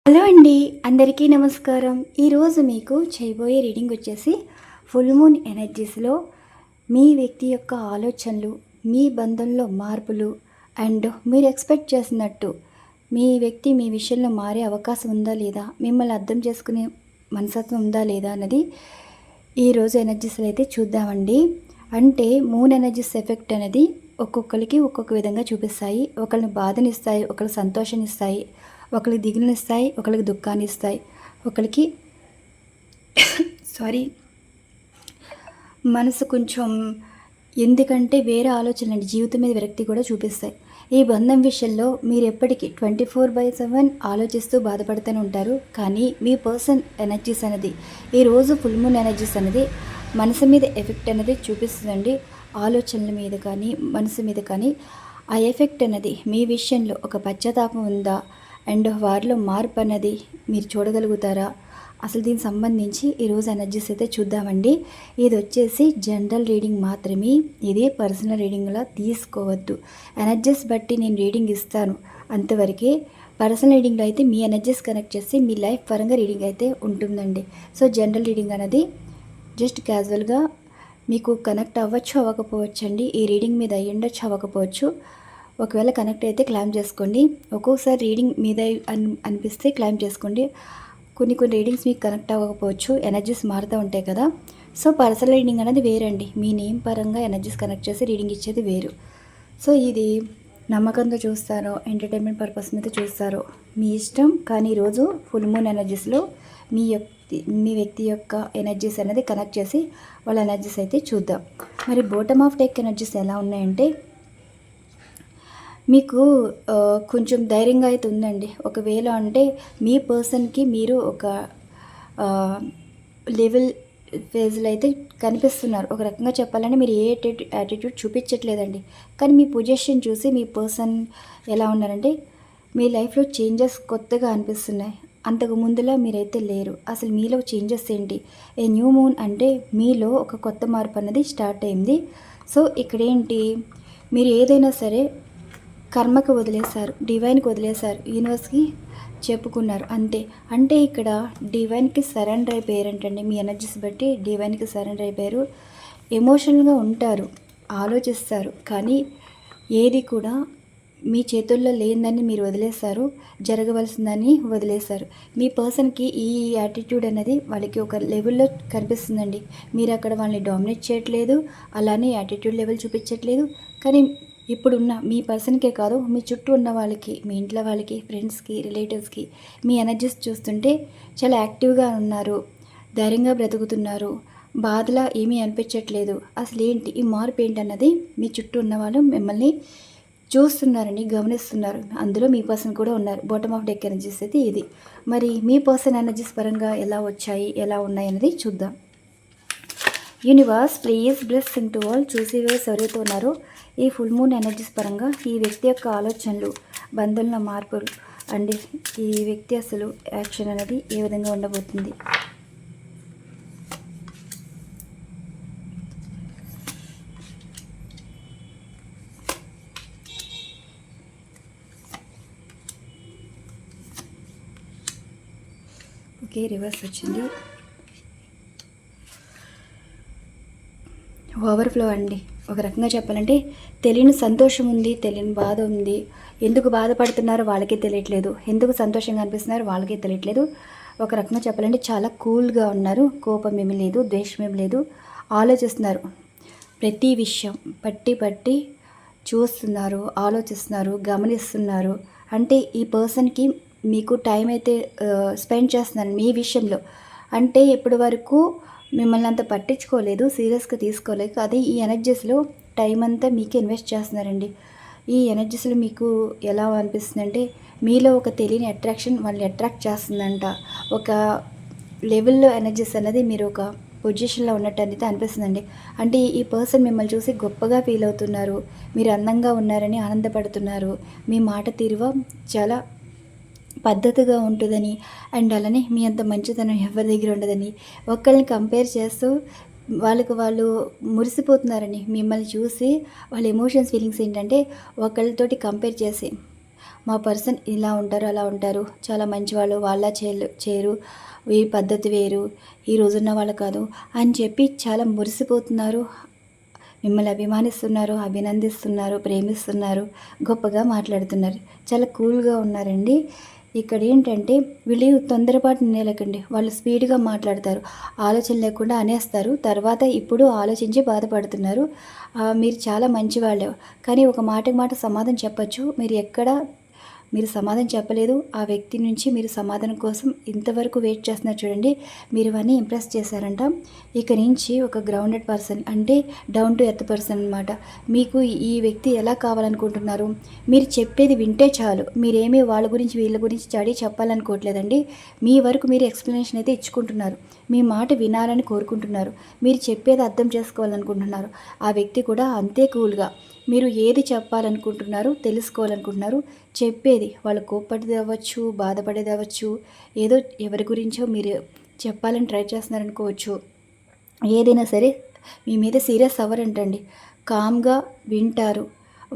Hello అండి, అందరికీ నమస్కారం. ఈరోజు మీకు చేయబోయే రీడింగ్ వచ్చేసి ఫుల్ మూన్ ఎనర్జీస్లో మీ వ్యక్తి యొక్క ఆలోచనలు, మీ బంధంలో మార్పులు అండ్ మీరు ఎక్స్పెక్ట్ చేసినట్టు మీ వ్యక్తి మీ విషయంలో మారే అవకాశం ఉందా లేదా, మిమ్మల్ని అర్థం చేసుకునే మనస్తత్వం ఉందా లేదా అన్నది ఈరోజు ఎనర్జీస్లో అయితే చూద్దామండి. అంటే మూన్ ఎనర్జీస్ ఎఫెక్ట్ అనేది ఒక్కొక్కరికి ఒక్కొక్క విధంగా చూపిస్తాయి. ఒకరిని బాధనిస్తాయి, ఒకరికి సంతోషాన్నిస్తాయి, ఒకరికి దిగులునిస్తాయి, ఒకరికి దుఃఖాన్ని ఇస్తాయి, ఒకరికి సారీ మనసు కొంచెం ఎందుకంటే వేరే ఆలోచనలు జీవితం మీద విరక్తి కూడా చూపిస్తాయి. ఈ బంధం విషయంలో మీరు ఎప్పటికీ 24/7 ఆలోచిస్తూ బాధపడుతూనే ఉంటారు. కానీ మీ పర్సన్ ఎనర్జీస్ అనేది ఈరోజు ఫుల్ మూన్ ఎనర్జీస్ అనేది మనసు మీద ఎఫెక్ట్ అనేది చూపిస్తుందండి. ఆలోచనల మీద కానీ మనసు మీద కానీ ఆ ఎఫెక్ట్ అనేది మీ విషయంలో ఒక పశ్చాత్తాపం ఉందా అండ్ వారిలో మార్పు అన్నది మీరు చూడగలుగుతారా? అసలు దీనికి సంబంధించి ఈరోజు ఎనర్జీస్ అయితే చూద్దామండి. ఇది వచ్చేసి జనరల్ రీడింగ్ మాత్రమే, ఇది పర్సనల్ రీడింగ్లా తీసుకోవద్దు. ఎనర్జీస్ బట్టి నేను రీడింగ్ ఇస్తాను అంతవరకే. పర్సనల్ రీడింగ్లో అయితే మీ ఎనర్జీస్ కనెక్ట్ చేసి మీ లైఫ్ పరంగా రీడింగ్ అయితే ఉంటుందండి. సో జనరల్ రీడింగ్ అనేది జస్ట్ క్యాజువల్గా మీకు కనెక్ట్ అవ్వచ్చు అవ్వకపోవచ్చు అండి. ఈ రీడింగ్ మీద అయ్యుండొచ్చు అవ్వకపోవచ్చు. ఒకవేళ కనెక్ట్ అయితే క్లైమ్ చేసుకోండి. ఒక్కొక్కసారి రీడింగ్ మీద అనిపిస్తే క్లైమ్ చేసుకోండి. కొన్ని రీడింగ్స్ మీకు కనెక్ట్ అవ్వకపోవచ్చు, ఎనర్జీస్ మారుతూ ఉంటాయి కదా. సో పర్సనల్ రీడింగ్ అనేది వేరండి. మీ నేమ్ పరంగా ఎనర్జీస్ కనెక్ట్ చేసి రీడింగ్ ఇచ్చేది వేరు. సో ఇది నమ్మకంతో చూస్తారో ఎంటర్టైన్మెంట్ పర్పస్ మీద చూస్తారో మీ ఇష్టం. కానీ ఈరోజు ఫుల్ మూన్ ఎనర్జీస్లో మీ వ్యక్తి యొక్క ఎనర్జీస్ అనేది కనెక్ట్ చేసి వాళ్ళ ఎనర్జీస్ అయితే చూద్దాం. మరి బాటమ్ ఆఫ్ డెక్ ఎనర్జీస్ ఎలా ఉన్నాయంటే, మీకు కొంచెం ధైర్యంగా అయితే ఉందండి. ఒకవేళ అంటే మీ పర్సన్కి మీరు ఒక లెవెల్ ఫేజ్లో అయితే కనిపిస్తున్నారు. ఒక రకంగా చెప్పాలంటే మీరు ఏ యాటిట్యూడ్ చూపించట్లేదండి. కానీ మీ పొజిషన్ చూసి మీ పర్సన్ ఎలా ఉన్నారంటే, మీ లైఫ్లో చేంజెస్ కొత్తగా అనిపిస్తున్నాయి. అంతకు ముందులా మీరైతే లేరు. అసలు మీలో చేంజెస్ ఏంటి? ఏ న్యూ మూన్ అంటే మీలో ఒక కొత్త మార్పు అన్నది స్టార్ట్ అయింది. సో ఇక్కడేంటి, మీరు ఏదైనా సరే కర్మకు వదిలేశారు, డివైన్కి వదిలేశారు, యూనివర్స్కి చెప్పుకున్నారు అంతే. అంటే ఇక్కడ డివైన్కి సరెండర్ అయిపోయారంటండి. మీ ఎనర్జీస్ బట్టి డివైన్కి సరెండర్ అయిపోయారు. ఎమోషనల్గా ఉంటారు, ఆలోచిస్తారు, కానీ ఏది కూడా మీ చేతుల్లో లేదని మీరు వదిలేశారు, జరగవలసిందని వదిలేశారు. మీ పర్సన్కి ఈ యాటిట్యూడ్ అనేది వాళ్ళకి ఒక లెవెల్లో కనిపిస్తుందండి. మీరు అక్కడ వాళ్ళని డామినేట్ చేయట్లేదు, అలానే యాటిట్యూడ్ లెవెల్ చూపించట్లేదు. కానీ ఇప్పుడున్న మీ పర్సన్కే కాదు, మీ చుట్టూ ఉన్న వాళ్ళకి, మీ ఇంట్లో వాళ్ళకి, ఫ్రెండ్స్కి, రిలేటివ్స్కి మీ ఎనర్జీస్ చూస్తుంటే చాలా యాక్టివ్గా ఉన్నారు, ధైర్యంగా బ్రతుకుతున్నారు, బాధలా ఏమీ అనిపించట్లేదు. అసలు ఏంటి ఈ మార్పు ఏంటన్నది మీ చుట్టూ ఉన్న వాళ్ళు మిమ్మల్ని చూస్తున్నారని గమనిస్తున్నారు. అందులో మీ పర్సన్ కూడా ఉన్నారు. బాటమ్ ఆఫ్ డెక్ ఎనర్జీస్ అయితే ఇది. మరి మీ పర్సన్ ఎనర్జీస్ పరంగా ఎలా వచ్చాయి, ఎలా ఉన్నాయి అనేది చూద్దాం. Universe please blessing to all. చూసేవారు ఎవరైతే ఉన్నారో ఈ ఫుల్ మూన్ ఎనర్జీస్ పరంగా ఈ వ్యక్తి యొక్క ఆలోచనలు, బంధంలో మార్పులు అండ్ ఈ వ్యక్తి అసలు యాక్షన్ అనేది ఏ విధంగా ఉండబోతుంది. ఓకే, రివర్స్ వచ్చింది. ఓవర్ఫ్లో అండి. ఒక రకంగా చెప్పాలంటే తెలియని సంతోషం ఉంది, తెలియని బాధ ఉంది. ఎందుకు బాధపడుతున్నారో వాళ్ళకే తెలియట్లేదు, ఎందుకు సంతోషంగా అనిపిస్తున్నారో వాళ్ళకే తెలియట్లేదు. ఒక రకంగా చెప్పాలంటే చాలా కూల్గా ఉన్నారు. కోపం ఏమీ లేదు, ద్వేషం ఏమి లేదు. ఆలోచిస్తున్నారు, ప్రతి విషయం పట్టి చూస్తున్నారు, ఆలోచిస్తున్నారు, గమనిస్తున్నారు. అంటే ఈ పర్సన్కి మీకు టైం అయితే స్పెండ్ చేస్తున్నారు మీ విషయంలో. అంటే ఇప్పటి వరకు మిమ్మల్ని అంత పట్టించుకోలేదు, సీరియస్గా తీసుకోలేదు. అదే ఈ ఎనర్జీస్లో టైం అంతా మీకే ఇన్వెస్ట్ చేస్తున్నారండి. ఈ ఎనర్జీస్లో మీకు ఎలా అనిపిస్తుందంటే, మీలో ఒక తెలియని అట్రాక్షన్ వాళ్ళని అట్రాక్ట్ చేస్తుందంట. ఒక లెవెల్లో ఎనర్జీస్ అనేది మీరు ఒక పొజిషన్లో ఉన్నట్టు అయితే అనిపిస్తుందండి. అంటే ఈ పర్సన్ మిమ్మల్ని చూసి గొప్పగా ఫీల్ అవుతున్నారు, మీరు అందంగా ఉన్నారని ఆనందపడుతున్నారు, మీ మాట తీరువ చాలా పద్ధతిగా ఉంటుందని అండ్ అలానే మీ అంత మంచితనం ఎవరి దగ్గర ఉండదని ఒకళ్ళని కంపేర్ చేస్తూ వాళ్ళు మురిసిపోతున్నారని మిమ్మల్ని చూసి. వాళ్ళ ఎమోషన్స్ ఫీలింగ్స్ ఏంటంటే ఒకళ్ళతోటి కంపేర్ చేసి మా పర్సన్ ఇలా ఉంటారు, అలా ఉంటారు, చాలా మంచివాళ్ళు, వాళ్ళ చేరు, ఈ పద్ధతి వేరు, ఈ రోజున్న వాళ్ళు కాదు అని చెప్పి చాలా మురిసిపోతున్నారు. మిమ్మల్ని అభిమానిస్తున్నారు, అభినందిస్తున్నారు, ప్రేమిస్తున్నారు, గొప్పగా మాట్లాడుతున్నారు. చాలా కూల్గా ఉన్నారండి. ఇక్కడ ఏంటంటే వీళ్ళు తొందరపాటు నిర్ణయాలకండి, వాళ్ళు స్పీడ్గా మాట్లాడతారు, ఆలోచన లేకుండా అనేస్తారు. తర్వాత ఇప్పుడు ఆలోచించి బాధపడుతున్నారు. మీరు చాలా మంచివాళ్ళు, కానీ ఒక మాటకి మాట సమాధానం చెప్పచ్చు. మీరు సమాధానం చెప్పలేదు. ఆ వ్యక్తి నుంచి మీరు సమాధానం కోసం ఇంతవరకు వెయిట్ చేస్తున్నారు చూడండి. మీరు ఇవన్నీ ఇంప్రెస్ చేశారంట. ఇక నుంచి ఒక గ్రౌండెడ్ పర్సన్, అంటే డౌన్ టు ఎర్త్ పర్సన్ అనమాట. మీకు ఈ వ్యక్తి ఎలా కావాలనుకుంటున్నారు? మీరు చెప్పేది వింటే చాలు. మీరేమీ వాళ్ళ గురించి వీళ్ళ గురించి చెప్పాలనుకోవట్లేదండి. మీ వరకు మీరు ఎక్స్ప్లెనేషన్ అయితే ఇచ్చుకుంటున్నారు. మీ మాట వినాలని కోరుకుంటున్నారు. మీరు చెప్పేది అర్థం చేసుకోవాలనుకుంటున్నారు. ఆ వ్యక్తి కూడా అంతే కూల్గా మీరు ఏది చెప్పాలనుకుంటున్నారు, తెలుసుకోవాలనుకుంటున్నారు, చెప్పేది వాళ్ళు కోప్పడేది అవ్వచ్చు, బాధపడేది అవ్వచ్చు, ఏదో ఎవరి గురించో మీరు చెప్పాలని ట్రై చేస్తున్నారనుకోవచ్చు. ఏదైనా సరే మీ మీద సీరియస్ అవ్వరంటండి. కామ్గా వింటారు.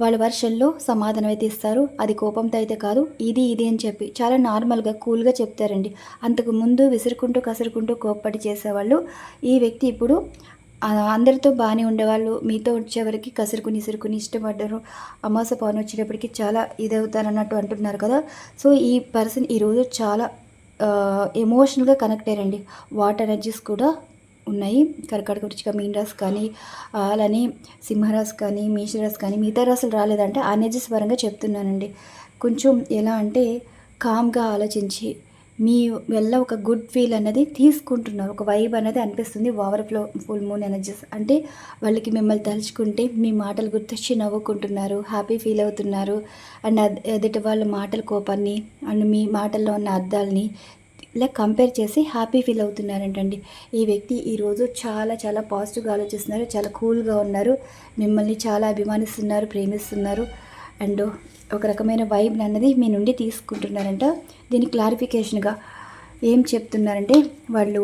వాళ్ళ వర్షన్లో సమాధానం అయితే ఇస్తారు. అది కోపంతో అయితే కాదు, ఇది అని చెప్పి చాలా నార్మల్గా కూల్గా చెప్తారండి. అంతకు ముందు విసురుకుంటూ కసురుకుంటూ కోప్పటి చేసేవాళ్ళు. ఈ వ్యక్తి ఇప్పుడు అందరితో బాగానే ఉండేవాళ్ళు. మీతో వచ్చేవరకు ఇసురుకుని ఇష్టపడ్డారు. అమాస పౌర్ణమి వచ్చేటప్పటికి చాలా ఇదవుతారన్నట్టు అంటున్నారు కదా. సో ఈ పర్సన్ ఈరోజు చాలా ఎమోషనల్గా కనెక్ట్ అయ్యారండి. వాటర్ ఎనర్జీస్ కూడా ఉన్నాయి. కర్కాటక, వృశ్చిక, మీన రాశి కానీ, అలానే సింహరాశి కానీ, మేషరాశి కానీ, మిగతా రాశులు రాలేదంటే ఆ ఎనర్జీస్ పరంగా చెప్తున్నానండి. కొంచెం ఎలా అంటే కామ్గా ఆలోచించి మీ వల్ల ఒక గుడ్ ఫీల్ అనేది తీసుకుంటున్నారు. ఒక వైబ్ అనేది అనిపిస్తుంది. ఓవర్ఫ్లో ఫుల్ మూన్ ఎనర్జీస్ అంటే వాళ్ళకి మిమ్మల్ని తలుచుకుంటే మీ మాటలు గుర్తొచ్చి నవ్వుకుంటున్నారు, హ్యాపీ ఫీల్ అవుతున్నారు. అండ్ ఎదుటి వాళ్ళ మాటల కోపాన్ని అండ్ మీ మాటల్లో ఉన్న అర్థాలని ఇలా కంపేర్ చేసి హ్యాపీ ఫీల్ అవుతున్నారంటండి. ఈ వ్యక్తి ఈరోజు చాలా చాలా పాజిటివ్గా ఆలోచిస్తున్నారు. చాలా కూల్గా ఉన్నారు. మిమ్మల్ని చాలా అభిమానిస్తున్నారు, ప్రేమిస్తున్నారు. అండ్ ఒక రకమైన వైబ్ అన్నది మీ నుండి తీసుకుంటున్నారంట. దీని క్లారిఫికేషన్గా ఏం చెప్తున్నారంటే వాళ్ళు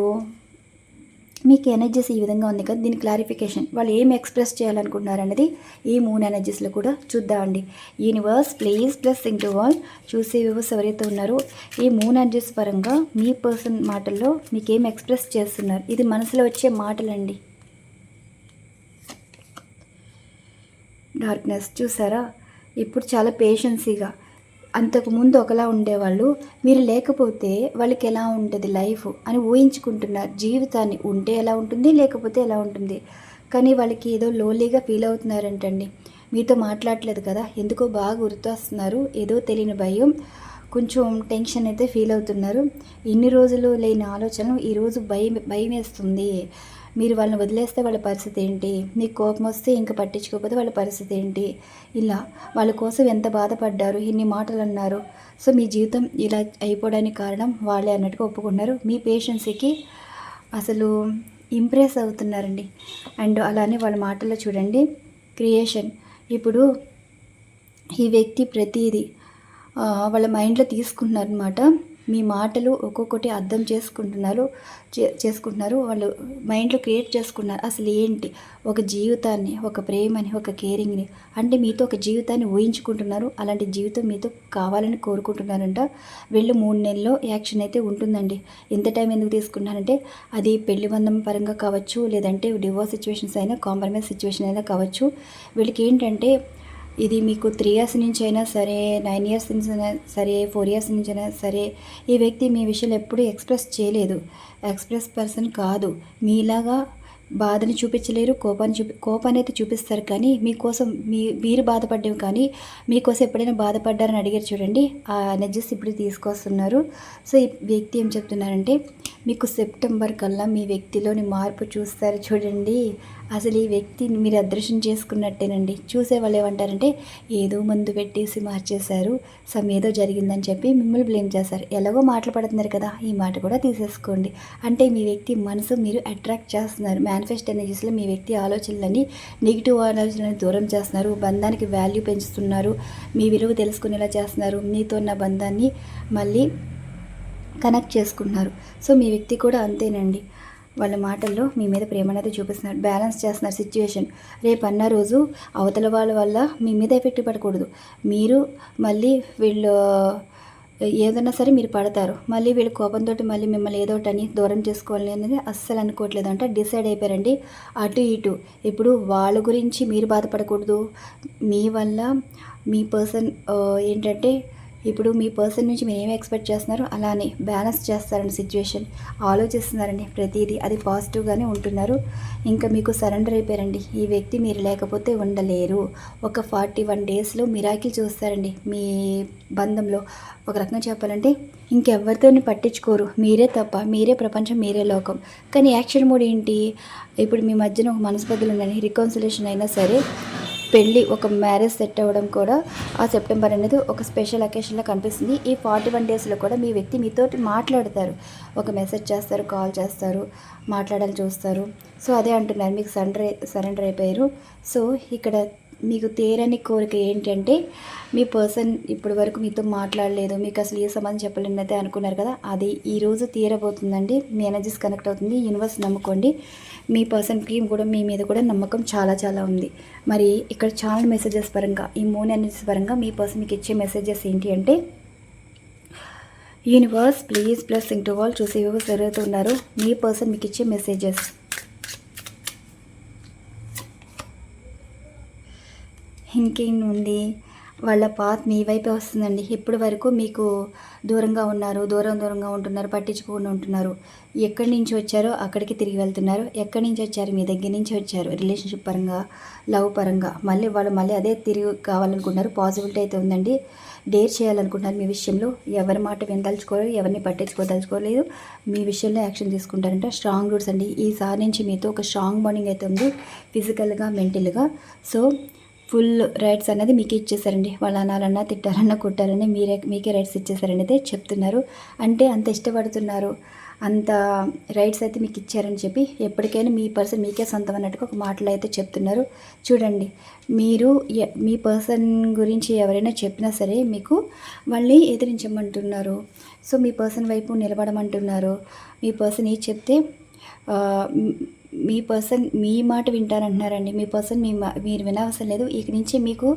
మీకు ఎనర్జీస్ ఈ విధంగా ఉంది కదా, దీని క్లారిఫికేషన్ వాళ్ళు ఏం ఎక్స్ప్రెస్ చేయాలనుకుంటున్నారనేది ఈ మూన్ ఎనర్జీస్లో కూడా చూద్దామండి. Universe please plus into all. చూసే వ్యూవర్స్ ఎవరైతే ఉన్నారో ఈ మూన్ ఎనర్జీస్ పరంగా మీ పర్సన్ మాటల్లో మీకు ఏం ఎక్స్ప్రెస్ చేస్తున్నారు, ఇది మనసులో వచ్చే మాటలండి. డార్క్నెస్ చూసారా, ఇప్పుడు చాలా పేషెన్సీగా, అంతకుముందు ఒకలా ఉండేవాళ్ళు, మీరు లేకపోతే వాళ్ళకి ఎలా ఉంటుంది లైఫ్ అని ఊహించుకుంటున్నారు. జీవితాన్ని ఉంటే ఎలా ఉంటుంది, లేకపోతే ఎలా ఉంటుంది. కానీ వాళ్ళకి ఏదో లోలీగా ఫీల్ అవుతున్నారంటండి. మీతో మాట్లాడలేదు కదా, ఎందుకో బాగా గుర్తొస్తున్నారు, ఏదో తెలియని భయం, కొంచెం టెన్షన్ అయితే ఫీల్ అవుతున్నారు. ఇన్ని రోజులు లేని ఆలోచనలు ఈరోజు భయం వేస్తుంది. మీరు వాళ్ళని వదిలేస్తే వాళ్ళ పరిస్థితి ఏంటి, మీకు కోపం వస్తే ఇంకా పట్టించుకోకపోతే వాళ్ళ పరిస్థితి ఏంటి, ఇలా వాళ్ళ కోసం ఎంత బాధపడ్డారు, ఇన్ని మాటలు అన్నారు. సో మీ జీవితం ఇలా అయిపోవడానికి కారణం వాళ్ళే అన్నట్టుగా ఒప్పుకున్నారు. మీ పేషెన్సీకి అసలు ఇంప్రెస్ అవుతున్నారండి. అండ్ అలానే వాళ్ళ మాటల్లో చూడండి క్రియేషన్. ఇప్పుడు ఈ వ్యక్తి ప్రతిదీ వాళ్ళ మైండ్లో తీసుకుంటున్నారనమాట. మీ మాటలు ఒక్కొక్కటి అర్థం చేసుకుంటున్నారు. వాళ్ళు మైండ్లో క్రియేట్ చేసుకున్నారు. అసలు ఏంటి, ఒక జీవితాన్ని, ఒక ప్రేమని, ఒక కేరింగ్ని, అంటే మీతో ఒక జీవితాన్ని ఊహించుకుంటున్నారు. అలాంటి జీవితం మీతో కావాలని కోరుకుంటున్నారంట. వీళ్ళు 3 నెలల్లో యాక్షన్ అయితే ఉంటుందండి. ఇంత టైం ఎందుకు తీసుకున్నారంటే అది పెళ్లి బంధం పరంగా కావచ్చు, లేదంటే డివోర్స్ సిచ్యువేషన్స్ అయినా, కాంప్రమైజ్ సిచ్యువేషన్ అయినా కావచ్చు. వీళ్ళకి ఏంటంటే ఇది మీకు 3 ఇయర్స్ నుంచి అయినా సరే, 9 ఇయర్స్ నుంచి అయినా సరే, 4 ఇయర్స్ నుంచి అయినా సరే, ఈ వ్యక్తి మీ విషయంలో ఎప్పుడూ ఎక్స్ప్రెస్ చేయలేదు. ఎక్స్ప్రెస్ పర్సన్ కాదు. మీలాగా బాధని చూపించలేరు, కోపాన్ని అయితే చూపిస్తారు. కానీ మీకోసం మీరు బాధపడ్డవి కానీ మీకోసం ఎప్పుడైనా బాధపడ్డారని అడిగారు చూడండి, ఆ ఎనర్జీస్ ఇప్పుడు తీసుకొస్తున్నారు. సో ఈ వ్యక్తి ఏం చెప్తున్నారంటే మీకు సెప్టెంబర్ కల్లా మీ వ్యక్తిలోని మార్పు చూస్తారు చూడండి. అసలు ఈ వ్యక్తిని మీరు అదృష్టం చేసుకున్నట్టేనండి. చూసే వాళ్ళు ఏమంటారంటే ఏదో మందు పెట్టేసి మార్చేశారు, ఏదో జరిగిందని చెప్పి మిమ్మల్ని బ్లేమ్ చేస్తారు. ఎలాగో మాటలు పడుతున్నారు కదా, ఈ మాట కూడా తీసేసుకోండి. అంటే మీ వ్యక్తి మనసు మీరు అట్రాక్ట్ చేస్తున్నారు. మేనిఫెస్ట్ ఎనర్జీస్లో మీ వ్యక్తి ఆలోచనలని, నెగిటివ్ ఆలోచనలను దూరం చేస్తున్నారు. బంధానికి వాల్యూ పెంచుతున్నారు. మీ విలువ తెలుసుకునేలా చేస్తున్నారు. మీతో ఉన్న బంధాన్ని మళ్ళీ కనెక్ట్ చేసుకుంటున్నారు. సో మీ వ్యక్తి కూడా అంతేనండి. వాళ్ళ మాటల్లో మీ మీద ప్రేమ అనేది చూపిస్తున్నారు, బ్యాలెన్స్ చేస్తున్నారు సిచ్యువేషన్. రేపు అన్న రోజు అవతల వాళ్ళ వల్ల మీ మీద ఎఫెక్ట్ పడకూడదు. మీరు మళ్ళీ వీళ్ళు ఏదన్నా సరే మీరు పడతారు, మళ్ళీ వీళ్ళు కోపంతో మళ్ళీ మిమ్మల్ని ఏదో ఒకటి అని దూరం చేసుకోవాలి అనేది అస్సలు అనుకోవట్లేదు. అంటే డిసైడ్ అయిపోయారండి అటు ఇటు. ఇప్పుడు వాళ్ళ గురించి మీరు బాధపడకూడదు, మీ వల్ల మీ పర్సన్ ఏంటంటే ఇప్పుడు మీ పర్సన్ నుంచి మీరు ఏమి ఎక్స్పెక్ట్ చేస్తున్నారో అలానే బ్యాలెన్స్ చేస్తారండి సిచ్యువేషన్. ఆలోచిస్తున్నారండి ప్రతిదీ, అది పాజిటివ్గానే ఉంటున్నారు. ఇంకా మీకు సరెండర్ అయిపోయారండి. ఈ వ్యక్తి మీరు లేకపోతే ఉండలేరు. ఒక 41 డేస్లో మిరాకిల్ చూస్తారండి మీ బంధంలో. ఒక రకంగా చెప్పాలంటే ఇంకెవరితో పట్టించుకోరు, మీరే తప్ప, మీరే ప్రపంచం, మీరే లోకం. కానీ యాక్షన్ మోడ్ ఏంటి, ఇప్పుడు మీ మధ్యన ఒక మనస్పర్ధలు ఉన్నాయి, రికన్సిలేషన్ అయినా సరే పెళ్ళి ఒక మ్యారేజ్ సెట్ అవ్వడం కూడా ఆ సెప్టెంబర్ అనేది ఒక స్పెషల్ అకేషన్లో కనిపిస్తుంది. ఈ 41 డేస్లో కూడా మీ వ్యక్తి మీతోటి మాట్లాడతారు, ఒక మెసేజ్ చేస్తారు, కాల్ చేస్తారు, మాట్లాడాలని చూస్తారు. సో అదే అంటున్నారు, మీకు సరెండర్ అయిపోయారు. సో ఇక్కడ మీకు తీరని కోరిక ఏంటంటే మీ పర్సన్ ఇప్పటి వరకు మీతో మాట్లాడలేదు, మీకు అసలు ఏ సంబంధం చెప్పలేనైతే అనుకున్నారు కదా, అది ఈరోజు తీరబోతుందండి. మీ ఎనర్జీస్ కనెక్ట్ అవుతుంది, యూనివర్స్ నమ్ముకోండి. మీ పర్సన్కి కూడా మీ మీద కూడా నమ్మకం చాలా చాలా ఉంది. మరి ఇక్కడ చాలా మెసేజెస్ పరంగా, ఈ మూన్ ఎనర్జీస్ పరంగా మీ పర్సన్ మీకు ఇచ్చే మెసేజెస్ ఏంటి అంటే, universe please blessing to all. చూసి జరుగుతున్నారు మీ పర్సన్ మీకు ఇచ్చే మెసేజెస్. ఇంకేం ఉంది, వాళ్ళ పాత్ మీ వైపే వస్తుందండి. ఇప్పటి వరకు మీకు దూరంగా ఉన్నారు, దూరంగా ఉంటున్నారు, పట్టించుకొని ఉంటున్నారు. ఎక్కడి నుంచి వచ్చారో అక్కడికి తిరిగి వెళ్తున్నారు. ఎక్కడి నుంచి వచ్చారు, మీ దగ్గర నుంచి వచ్చారు. రిలేషన్షిప్ పరంగా, లవ్ పరంగా వాళ్ళు మళ్ళీ అదే తిరిగి కావాలనుకుంటున్నారు. పాసిబిలిటీ అయితే ఉందండి. డేర్ చేయాలనుకుంటున్నారు మీ విషయంలో. ఎవరి మాట వినదలుచుకోలేదు, ఎవరిని పట్టించుకోదలుచుకోలేదు. మీ విషయంలో యాక్షన్ తీసుకుంటారంటే స్ట్రాంగ్ రూట్స్ అండి. ఈసారి నుంచి మీతో ఒక స్ట్రాంగ్ బాండింగ్ అయితే ఉంది, ఫిజికల్గా, మెంటల్గా. సో ఫుల్ రైట్స్ అనేది మీకు ఇచ్చేసారండి. వాళ్ళు అనాలన్నా, తిట్టాలన్నా, కొట్టాలన్నా మీకే రైట్స్ ఇచ్చేసారని అయితే చెప్తున్నారు. అంటే అంత ఇష్టపడుతున్నారు, అంత రైట్స్ అయితే మీకు ఇచ్చారని చెప్పి ఎప్పటికైనా మీ పర్సన్ మీకే సొంతం అన్నట్టుగా ఒక మాటలు అయితే చెప్తున్నారు. చూడండి, మీరు మీ పర్సన్ గురించి ఎవరైనా చెప్పినా సరే మీకు వాళ్ళని ఎదిరించమంటున్నారు. సో మీ పర్సన్ వైపు నిలబడమంటున్నారు. మీ పర్సన్ ఏది చెప్తే మీ పర్సన్ మీ మాట వింటారంటున్నారండి. మీ పర్సన్ మీరు వినవసరం లేదు, ఇక నుంచి మీకు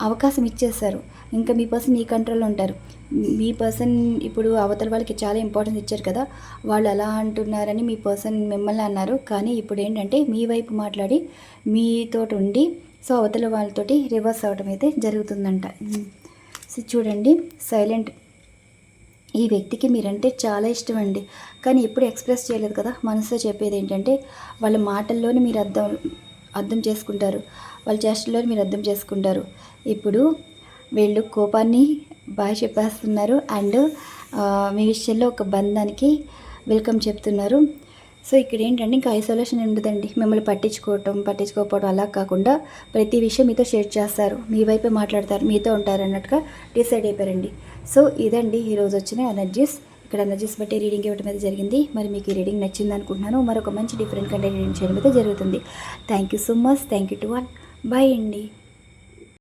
అవకాశం ఇచ్చేస్తారు. ఇంకా మీ పర్సన్ మీ కంట్రోల్లో ఉంటారు. మీ పర్సన్ ఇప్పుడు అవతల వాళ్ళకి చాలా ఇంపార్టెన్స్ ఇచ్చారు కదా, వాళ్ళు అలా అంటున్నారని మీ పర్సన్ మిమ్మల్ని అన్నారు. కానీ ఇప్పుడు ఏంటంటే మీ వైపు మాట్లాడి మీతోటి ఉండి, సో అవతల వాళ్ళతోటి రివర్స్ అవ్వడం అయితే జరుగుతుందంట. సో చూడండి, సైలెంట్. ఈ వ్యక్తికి మీరంటే చాలా ఇష్టం అండి, కానీ ఎప్పుడు ఎక్స్ప్రెస్ చేయలేదు కదా. మనసులో చెప్పేది ఏంటంటే వాళ్ళ మాటల్లోనే మీరు అర్థం చేసుకుంటారు, వాళ్ళ చేష్టల్లోనే మీరు అర్థం చేసుకుంటారు. ఇప్పుడు వీళ్ళు కోపాన్ని బాగా చెప్పేస్తున్నారు అండ్ మీ విషయంలో ఒక బంధానికి వెల్కమ్ చెప్తున్నారు. సో ఇక్కడ ఏంటంటే ఇంకా ఐసోలేషన్ ఉండదండి. మిమ్మల్ని పట్టించుకోకపోవడం అలా కాకుండా ప్రతి విషయం మీతో షేర్ చేస్తారు, మీ వైపే మాట్లాడతారు, మీతో ఉంటారు అన్నట్టుగా డిసైడ్ అయిపోయారండి. సో ఇదండి ఈరోజు వచ్చిన ఎనర్జీస్. ఇక్కడ ఎనర్జీస్ బట్టి రీడింగ్ ఇవ్వడం అయితే జరిగింది. మరి మీకు ఈ రీడింగ్ నచ్చింది అనుకుంటున్నాను. మరొక మంచి డిఫరెంట్ కంటెంట్ రీడింగ్ చేయడం అయితే జరుగుతుంది. Thank you so much. Thank you to all. Bye అండి.